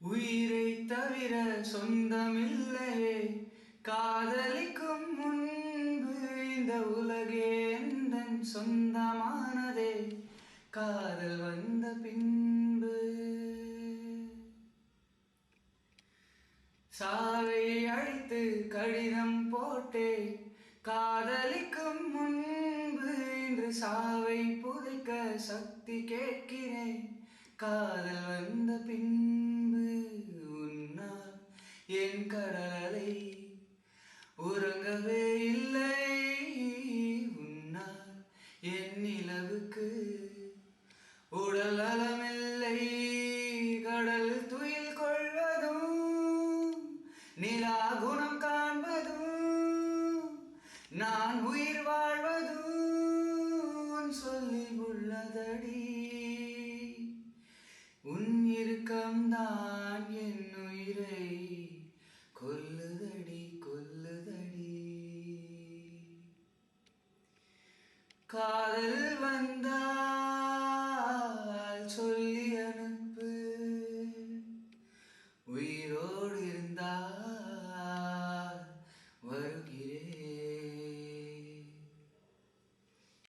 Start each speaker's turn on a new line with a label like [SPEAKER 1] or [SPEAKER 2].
[SPEAKER 1] உயிரை தவிர சொந்தமில்லையே காதலிக்கும் முன்பு இந்த உலகே எந்தன் சொந்தமானதே காதல் வந்த பின்பு. சாவை அழைத்து கடிதம் போட்டே காதலிக்கும் முன்பு இன்று சாவை புதைக்க சக்தி கேட்கிறேன் காதல் வந்த பின்பு. உன்னால் என் கடலை உறங்கவே இல்லை, உன்னால் என் நிலவுக்கு உடல் நலமில்லை. கடல் துயில் கொள்வதும் நிலா குணம் காண்பதும் நான் உயிர் வாழ்வதும் சொல்லி உள்ளதடி. உன் இறுக்கம்தான் என் உயிரை